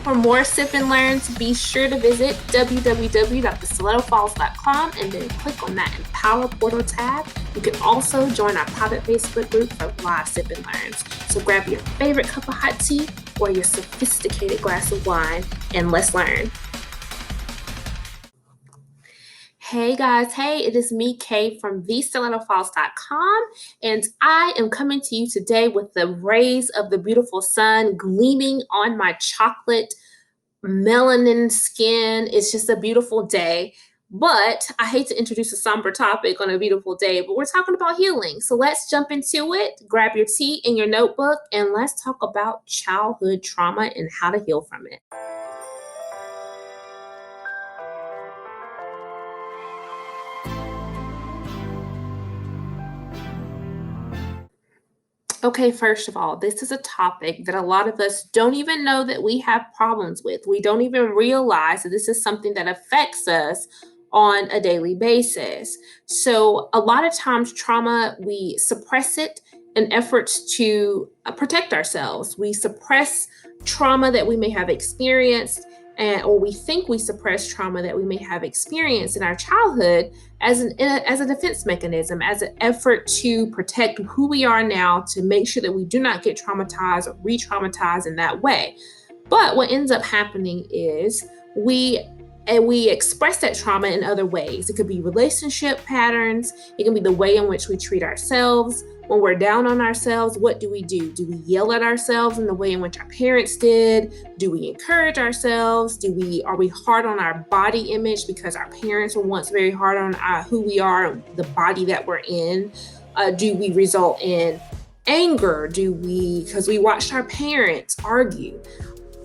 For more Sip and Learns, be sure to visit www.thestilettofiles.com and then click on that Empower Portal tab. You can also join our private Facebook group for live Sip and Learns. So grab your favorite cup of hot tea or your sophisticated glass of wine and let's learn. Hey guys, hey, it is me, Kay, from thestilettofiles.com, and I am coming to you today with the rays of the beautiful sun gleaming on my chocolate melanin skin. It's just a beautiful day, but I hate to introduce a somber topic on a beautiful day, but we're talking about healing. So let's jump into it. Grab your tea and your notebook, and let's talk about childhood trauma and how to heal from it. Okay, first of all, this is a topic that a lot of us don't even know that we have problems with. We don't even realize that this is something that affects us on a daily basis. So, a lot of times, trauma, we suppress it in efforts to protect ourselves. We suppress trauma that we may have experienced, or we think we suppress trauma that we may have experienced in our childhood as a defense mechanism, as an effort to protect who we are now, to make sure that we do not get traumatized or re-traumatized in that way. But what ends up happening is we express that trauma in other ways. It could be relationship patterns. It can be the way in which we treat ourselves. When we're down on ourselves, what do we do? Do we yell at ourselves in the way in which our parents did? Do we encourage ourselves? Are we hard on our body image because our parents were once very hard on who we are, the body that we're in? Do we result in anger? Because we watched our parents argue?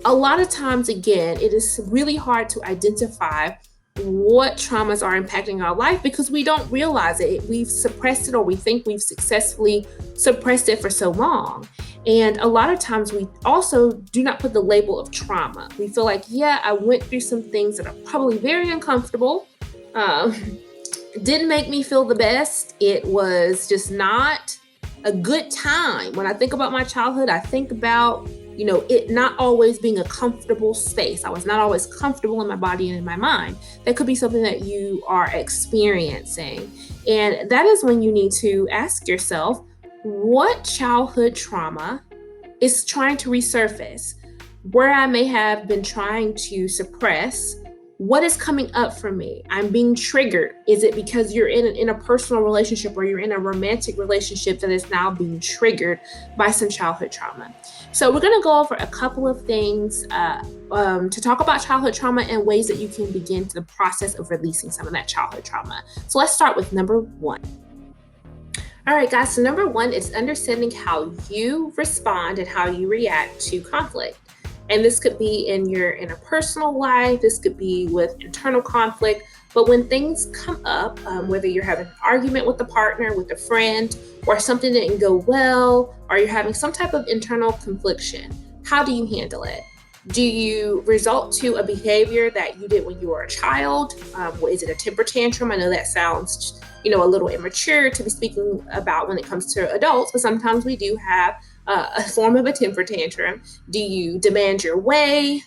A lot of times, again, it is really hard to identify what traumas are impacting our life because we don't realize it. We've suppressed it, or we think we've successfully suppressed it for so long. And a lot of times we also do not put the label of trauma. We feel like, yeah, I went through some things that are probably very uncomfortable. Didn't make me feel the best. It was just not a good time. When I think about my childhood, I think about it not always being a comfortable space. I was not always comfortable in my body and in my mind. That could be something that you are experiencing. And that is when you need to ask yourself, what childhood trauma is trying to resurface? Where I may have been trying to suppress, what is coming up for me? I'm being triggered. Is it because you're in an interpersonal relationship or you're in a romantic relationship that is now being triggered by some childhood trauma? So we're going to go over a couple of things to talk about childhood trauma and ways that you can begin the process of releasing some of that childhood trauma. So let's start with number one. All right, guys. So number one is understanding how you respond and how you react to conflict. And this could be in your interpersonal life. This could be with internal conflict. But when things come up, whether you're having an argument with a partner, with a friend, or something didn't go well, or you're having some type of internal confliction, how do you handle it? Do you resort to a behavior that you did when you were a child? Is it a temper tantrum? I know that sounds, a little immature to be speaking about when it comes to adults, but sometimes we do have a form of a temper tantrum. Do you demand your way?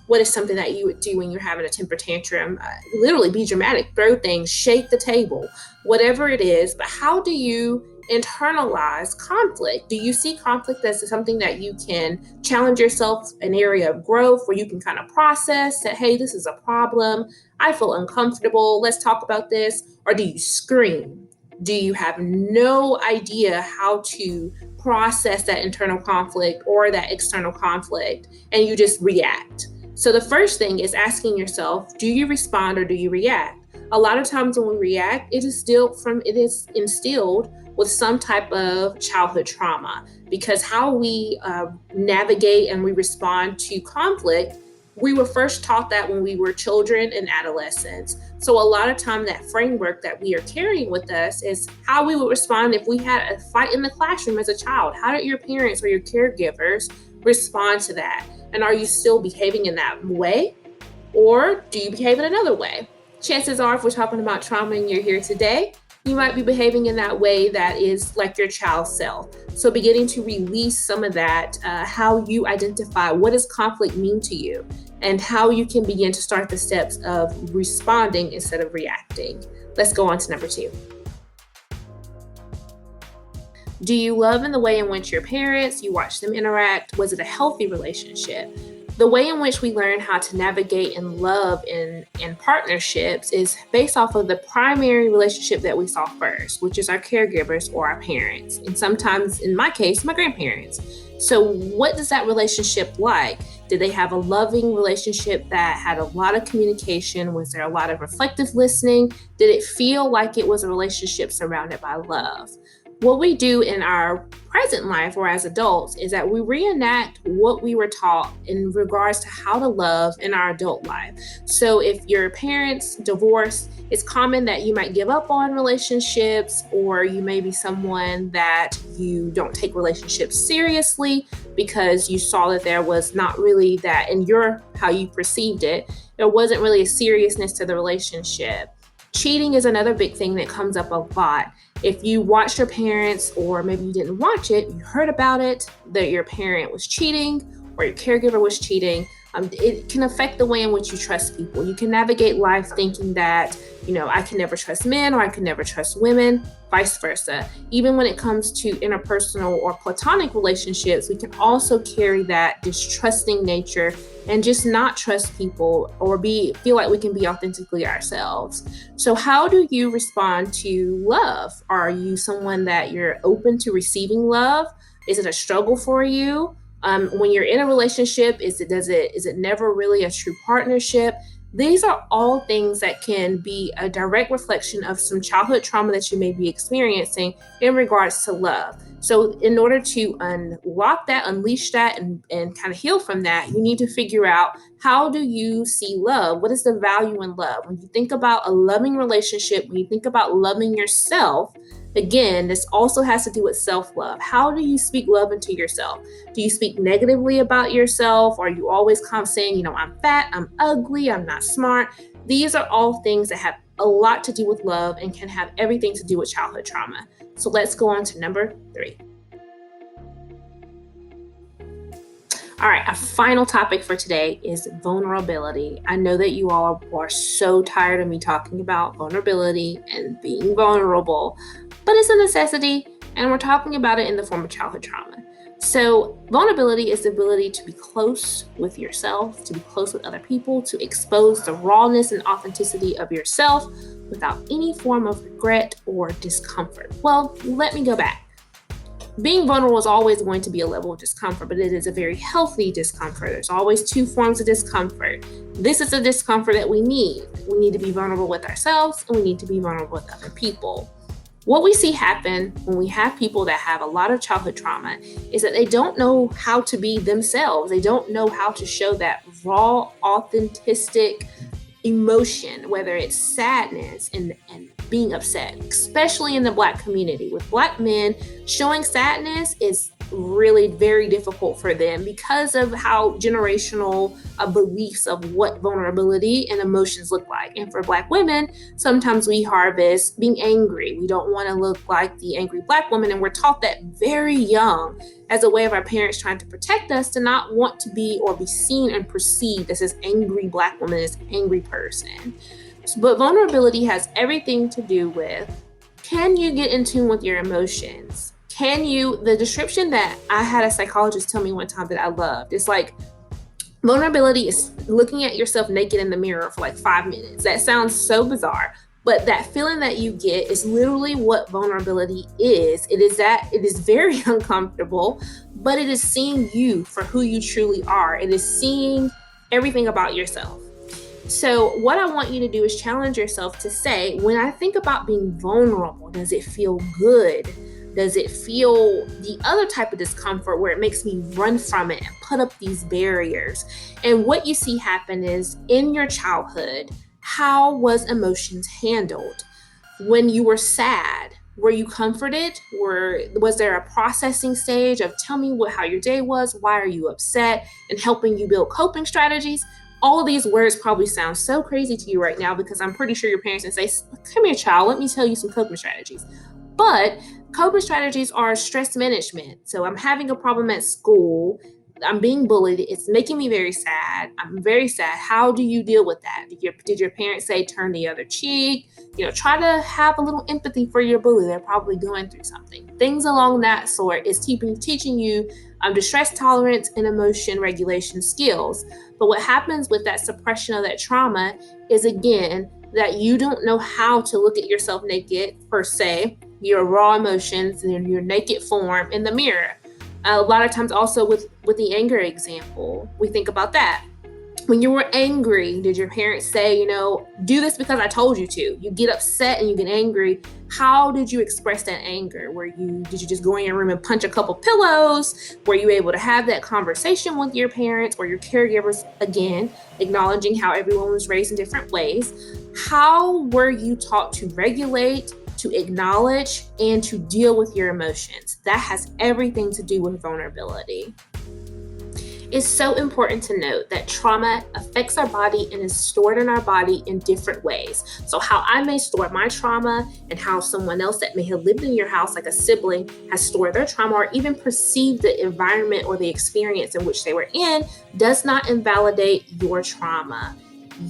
What is something that you would do when you're having a temper tantrum? Literally be dramatic, throw things, shake the table, whatever it is. But how do you internalize conflict? Do you see conflict as something that you can challenge yourself, an area of growth where you can kind of process that, hey, this is a problem. I feel uncomfortable. Let's talk about this. Or do you scream? Do you have no idea how to process that internal conflict or that external conflict and you just react? So the first thing is asking yourself, do you respond or do you react? A lot of times when we react, it is instilled with some type of childhood trauma, because how we navigate and we respond to conflict, we were first taught that when we were children and adolescents. So a lot of time that framework that we are carrying with us is how we would respond if we had a fight in the classroom as a child. How did your parents or your caregivers respond to that? And are you still behaving in that way? Or do you behave in another way? Chances are, if we're talking about trauma and you're here today, you might be behaving in that way that is like your child's self. So beginning to release some of that, how you identify what does conflict mean to you, and how you can begin to start the steps of responding instead of reacting. Let's go on to number 2. Do you love in the way in which your parents, you watch them interact? Was it a healthy relationship? The way in which we learn how to navigate and love in partnerships is based off of the primary relationship that we saw first, which is our caregivers or our parents. And sometimes, in my case, my grandparents. So what does that relationship like? Did they have a loving relationship that had a lot of communication? Was there a lot of reflective listening? Did it feel like it was a relationship surrounded by love? What we do in our present life or as adults is that we reenact what we were taught in regards to how to love in our adult life. So if your parents divorced, it's common that you might give up on relationships, or you may be someone that you don't take relationships seriously because you saw that there was not really that in how you perceived it. There wasn't really a seriousness to the relationship. Cheating is another big thing that comes up a lot. If you watched your parents, or maybe you didn't watch it, you heard about it, that your parent was cheating or your caregiver was cheating, it can affect the way in which you trust people. You can navigate life thinking that, I can never trust men or I can never trust women, vice versa. Even when it comes to interpersonal or platonic relationships, we can also carry that distrusting nature and just not trust people or feel like we can be authentically ourselves. So how do you respond to love? Are you someone that you're open to receiving love? Is it a struggle for you? When you're in a relationship, is it never really a true partnership? These are all things that can be a direct reflection of some childhood trauma that you may be experiencing in regards to love. So in order to unlock that, unleash that, and kind of heal from that, you need to figure out, how do you see love? What is the value in love? When you think about a loving relationship, when you think about loving yourself, again, this also has to do with self-love. How do you speak love into yourself? Do you speak negatively about yourself? Are you always saying, I'm fat, I'm ugly, I'm not smart? These are all things that have a lot to do with love and can have everything to do with childhood trauma. So let's go on to number 3. All right, our final topic for today is vulnerability. I know that you all are so tired of me talking about vulnerability and being vulnerable, but it's a necessity, and we're talking about it in the form of childhood trauma. So vulnerability is the ability to be close with yourself, to be close with other people, to expose the rawness and authenticity of yourself without any form of regret or discomfort. Well, let me go back. Being vulnerable is always going to be a level of discomfort, but it is a very healthy discomfort. There's always 2 forms of discomfort. This is the discomfort that we need. We need to be vulnerable with ourselves, and we need to be vulnerable with other people. What we see happen when we have people that have a lot of childhood trauma is that they don't know how to be themselves. They don't know how to show that raw, authentic emotion, whether it's sadness and being upset, especially in the Black community. With Black men, showing sadness is really very difficult for them because of how generational beliefs of what vulnerability and emotions look like. And for Black women, sometimes we harvest being angry. We don't want to look like the angry Black woman, and we're taught that very young as a way of our parents trying to protect us to not want to be or be seen and perceived as this angry Black woman, this angry person. But vulnerability has everything to do with, can you get in tune with your emotions? The description that I had a psychologist tell me one time that I loved, it's like, vulnerability is looking at yourself naked in the mirror for like 5 minutes. That sounds so bizarre, but that feeling that you get is literally what vulnerability is. It is very uncomfortable, but it is seeing you for who you truly are. It is seeing everything about yourself. So what I want you to do is challenge yourself to say, when I think about being vulnerable, does it feel good? Does it feel the other type of discomfort where it makes me run from it and put up these barriers? And what you see happen is, in your childhood, how was emotions handled? When you were sad, were you comforted? Was there a processing stage of, tell me how your day was, why are you upset, and helping you build coping strategies? All of these words probably sound so crazy to you right now because I'm pretty sure your parents would say, come here, child, let me tell you some coping strategies. But coping strategies are stress management. So I'm having a problem at school. I'm being bullied. It's making me very sad. I'm very sad. How do you deal with that? Did your parents say turn the other cheek? Try to have a little empathy for your bully. They're probably going through something. Things along that sort is teaching you distress tolerance and emotion regulation skills. But what happens with that suppression of that trauma is, again, that you don't know how to look at yourself naked, per se, your raw emotions and your naked form in the mirror. A lot of times also with the anger example, we think about that. When you were angry, did your parents say, do this because I told you to? You get upset and you get angry. How did you express that anger? Did you just go in your room and punch a couple pillows? Were you able to have that conversation with your parents or your caregivers? Again, acknowledging how everyone was raised in different ways. How were you taught to regulate, to acknowledge, and to deal with your emotions? That has everything to do with vulnerability. It's so important to note that trauma affects our body and is stored in our body in different ways. So how I may store my trauma and how someone else that may have lived in your house, like a sibling, has stored their trauma or even perceived the environment or the experience in which they were in does not invalidate your trauma.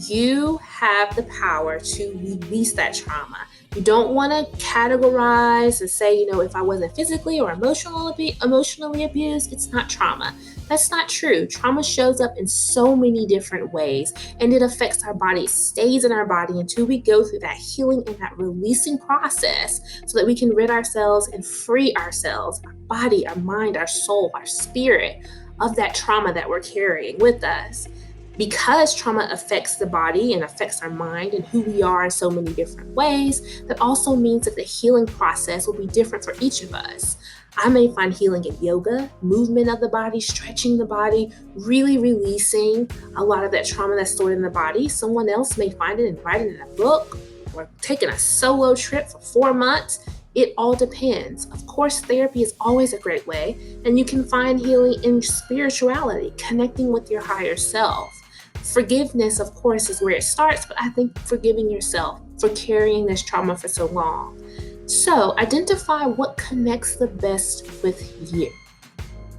You have the power to release that trauma. You don't want to categorize and say, if I wasn't physically or emotionally abused, it's not trauma. That's not true. Trauma shows up in so many different ways, and it affects our body. It stays in our body until we go through that healing and that releasing process so that we can rid ourselves and free ourselves, our body, our mind, our soul, our spirit, of that trauma that we're carrying with us. Because trauma affects the body and affects our mind and who we are in so many different ways, that also means that the healing process will be different for each of us. I may find healing in yoga, movement of the body, stretching the body, really releasing a lot of that trauma that's stored in the body. Someone else may find it and write it in a book or taking a solo trip for 4 months. It all depends. Of course, therapy is always a great way, and you can find healing in spirituality, connecting with your higher self. Forgiveness, of course, is where it starts, but I think forgiving yourself for carrying this trauma for so long. So identify what connects the best with you.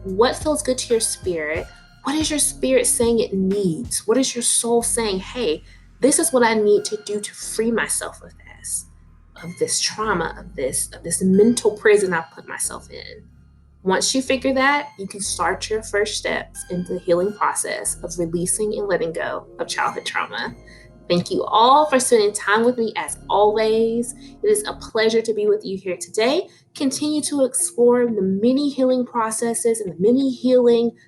What feels good to your spirit? What is your spirit saying it needs? What is your soul saying, hey, this is what I need to do to free myself of this trauma, of this mental prison I've put myself in. Once you figure that, you can start your first steps into the healing process of releasing and letting go of childhood trauma. Thank you all for spending time with me as always. It is a pleasure to be with you here today. Continue to explore the many healing processes and the many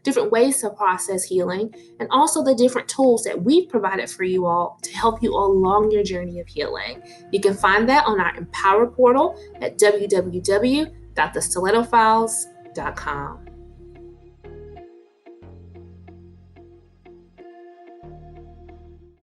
different ways to process healing, and also the different tools that we've provided for you all to help you along your journey of healing. You can find that on our Empower portal at www.thestilettofiles.com.